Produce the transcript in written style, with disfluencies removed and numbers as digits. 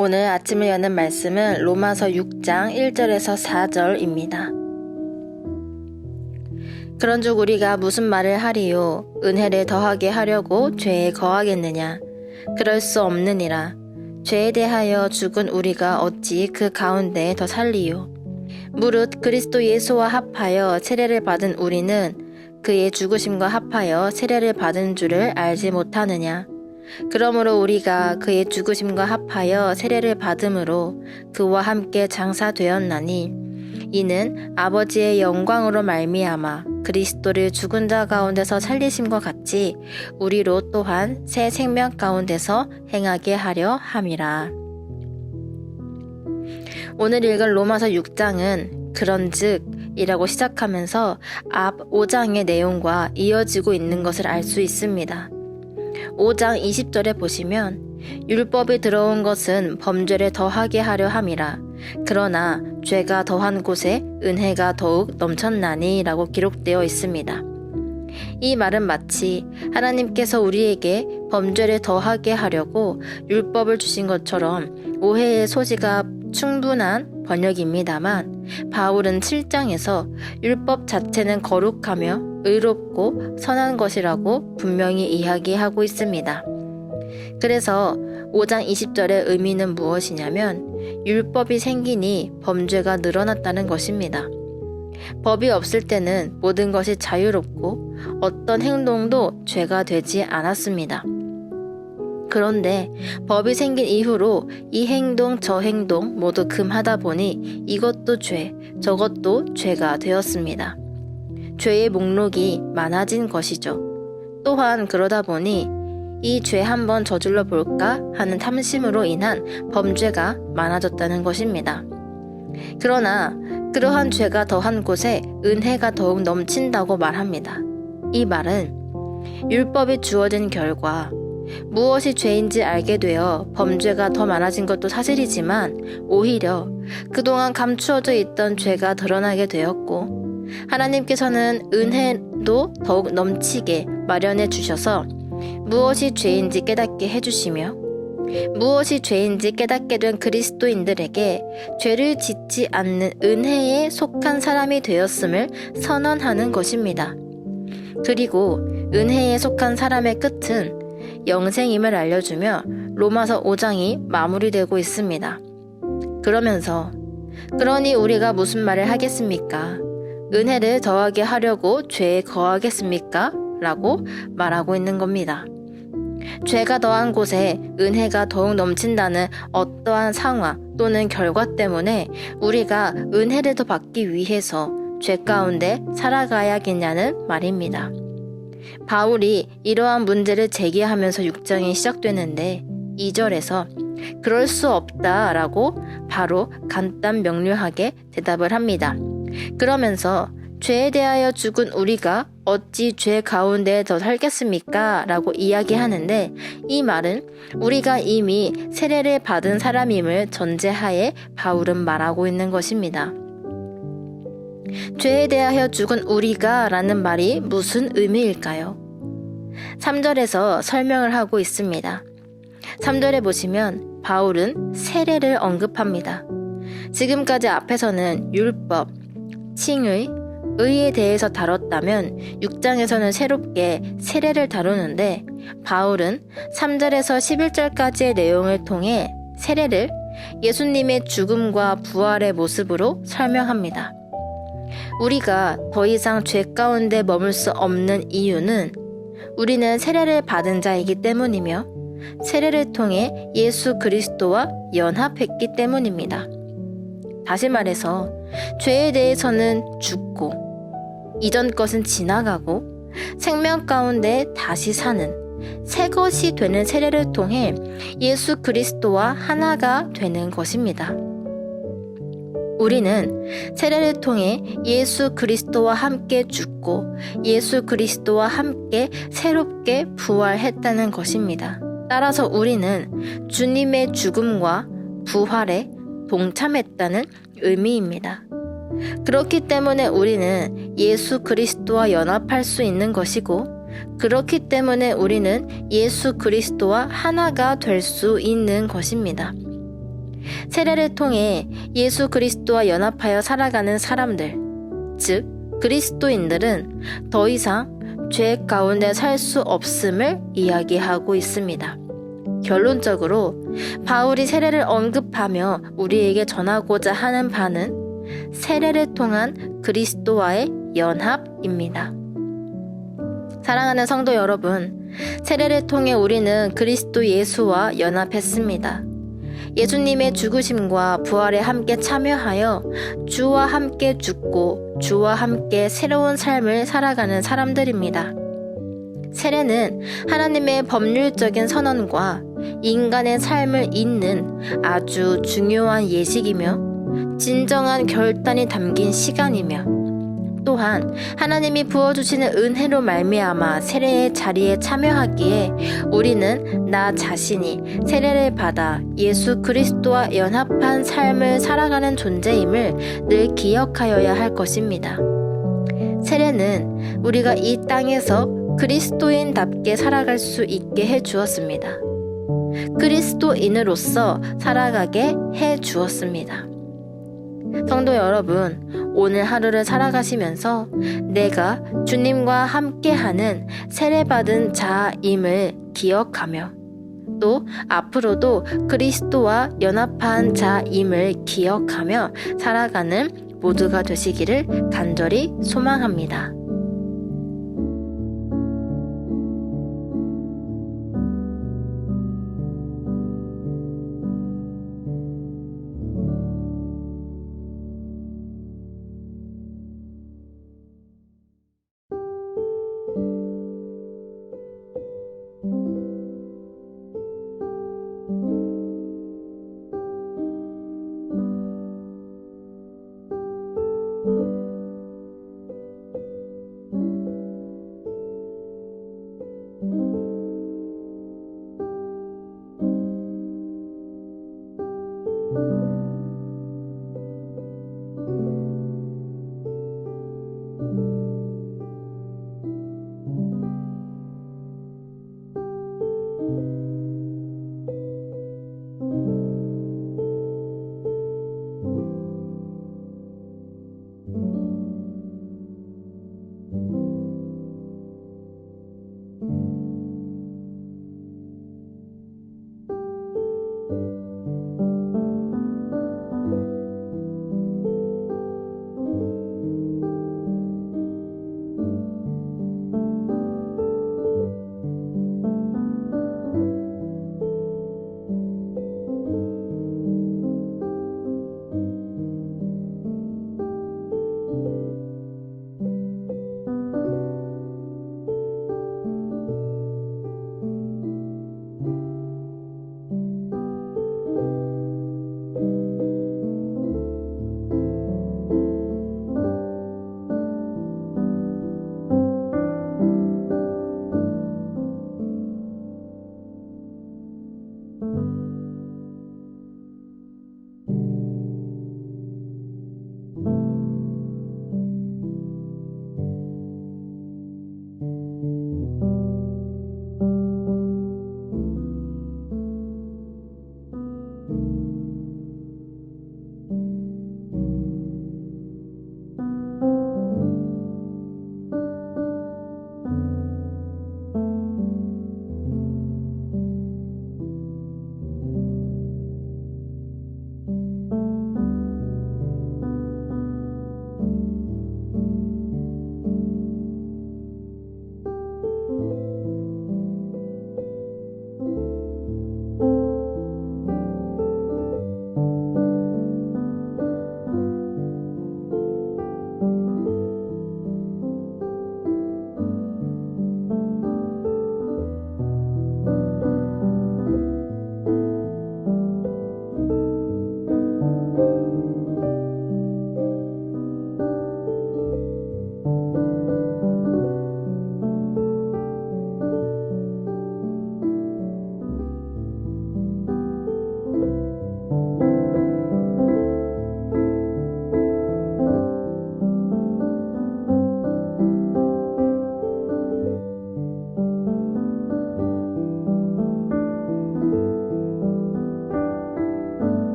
오늘 아침을 여는 말씀은 로마서 6장 1절에서 4절입니다. 그런즉 우리가 무슨 말을 하리요? 은혜를 더하게 하려고 죄에 거하겠느냐? 그럴 수 없느니라. 죄에 대하여 죽은 우리가 어찌 그 가운데 더 살리요? 무릇 그리스도 예수와 합하여 세례를 받은 우리는 그의 죽으심과 합하여 세례를 받은 줄을 알지 못하느냐? 그러므로 우리가 그의 죽으심과 합하여 세례를 받음으로 그와 함께 장사되었나니 이는 아버지의 영광으로 말미암아 그리스도를 죽은 자 가운데서 살리심과 같이 우리로 또한 새 생명 가운데서 행하게 하려 함이라. 오늘 읽은 로마서 6장은 그런즉 이라고 시작하면서 앞 5장의 내용과 이어지고 있는 것을 알 수 있습니다. 5장 20절에 보시면 율법이 들어온 것은 범죄를 더하게 하려 함이라. 그러나 죄가 더한 곳에 은혜가 더욱 넘쳤나니 라고 기록되어 있습니다. 이 말은 마치 하나님께서 우리에게 범죄를 더하게 하려고 율법을 주신 것처럼 오해의 소지가 충분한 번역입니다만 바울은 7장에서 율법 자체는 거룩하며 의롭고 선한 것이라고 분명히 이야기하고 있습니다. 그래서 5장 20절의 의미는 무엇이냐면 율법이 생기니 범죄가 늘어났다는 것입니다. 법이 없을 때는 모든 것이 자유롭고 어떤 행동도 죄가 되지 않았습니다. 그런데 법이 생긴 이후로 이 행동 저 행동 모두 금하다 보니 이것도 죄, 저것도 죄가 되었습니다. 죄의 목록이 많아진 것이죠. 또한 그러다 보니 이 죄 한번 저질러 볼까 하는 탐심으로 인한 범죄가 많아졌다는 것입니다. 그러나 그러한 죄가 더한 곳에 은혜가 더욱 넘친다고 말합니다. 이 말은 율법이 주어진 결과 무엇이 죄인지 알게 되어 범죄가 더 많아진 것도 사실이지만 오히려 그동안 감추어져 있던 죄가 드러나게 되었고 하나님께서는 은혜도 더욱 넘치게 마련해 주셔서 무엇이 죄인지 깨닫게 해주시며 무엇이 죄인지 깨닫게 된 그리스도인들에게 죄를 짓지 않는 은혜에 속한 사람이 되었음을 선언하는 것입니다. 그리고 은혜에 속한 사람의 끝은 영생임을 알려주며 로마서 5장이 마무리되고 있습니다. 그러면서 그러니 우리가 무슨 말을 하겠습니까? 은혜를 더하게 하려고 죄에 거하겠습니까? 라고 말하고 있는 겁니다. 죄가 더한 곳에 은혜가 더욱 넘친다는 어떠한 상황 또는 결과 때문에 우리가 은혜를 더 받기 위해서 죄 가운데 살아가야겠냐는 말입니다. 바울이 이러한 문제를 제기하면서 6장이 시작되는데 2절에서 그럴 수 없다라고 바로 간단 명료하게 대답을 합니다. 그러면서 죄에 대하여 죽은 우리가 어찌 죄 가운데 더 살겠습니까? 라고 이야기하는데 이 말은 우리가 이미 세례를 받은 사람임을 전제하에 바울은 말하고 있는 것입니다. 죄에 대하여 죽은 우리가 라는 말이 무슨 의미일까요? 3절에서 설명을 하고 있습니다. 3절에 보시면 바울은 세례를 언급합니다. 지금까지 앞에서는 율법, 칭의, 의에 대해서 다뤘다면 6장에서는 새롭게 세례를 다루는데 바울은 3절에서 11절까지의 내용을 통해 세례를 예수님의 죽음과 부활의 모습으로 설명합니다. 우리가 더 이상 죄 가운데 머물 수 없는 이유는 우리는 세례를 받은 자이기 때문이며 세례를 통해 예수 그리스도와 연합했기 때문입니다. 다시 말해서 죄에 대해서는 죽고 이전 것은 지나가고 생명 가운데 다시 사는 새 것이 되는 세례를 통해 예수 그리스도와 하나가 되는 것입니다. 우리는 세례를 통해 예수 그리스도와 함께 죽고 예수 그리스도와 함께 새롭게 부활했다는 것입니다. 따라서 우리는 주님의 죽음과 부활에 동참했다는 의미입니다. 그렇기 때문에 우리는 예수 그리스도와 연합할 수 있는 것이고 그렇기 때문에 우리는 예수 그리스도와 하나가 될 수 있는 것입니다. 세례를 통해 예수 그리스도와 연합하여 살아가는 사람들, 즉 그리스도인들은 더 이상 죄 가운데 살 수 없음을 이야기하고 있습니다. 결론적으로 바울이 세례를 언급하며 우리에게 전하고자 하는 바는 세례를 통한 그리스도와의 연합입니다. 사랑하는 성도 여러분, 세례를 통해 우리는 그리스도 예수와 연합했습니다. 예수님의 죽으심과 부활에 함께 참여하여 주와 함께 죽고 주와 함께 새로운 삶을 살아가는 사람들입니다. 세례는 하나님의 법률적인 선언과 인간의 삶을 잇는 아주 중요한 예식이며 진정한 결단이 담긴 시간이며 또한 하나님이 부어주시는 은혜로 말미암아 세례의 자리에 참여하기에 우리는 나 자신이 세례를 받아 예수 그리스도와 연합한 삶을 살아가는 존재임을 늘 기억하여야 할 것입니다. 세례는 우리가 이 땅에서 그리스도인답게 살아갈 수 있게 해 주었습니다. 그리스도인으로서 살아가게 해 주었습니다. 성도 여러분, 오늘 하루를 살아가시면서 내가 주님과 함께하는 세례받은 자임을 기억하며 또 앞으로도 그리스도와 연합한 자임을 기억하며 살아가는 모두가 되시기를 간절히 소망합니다.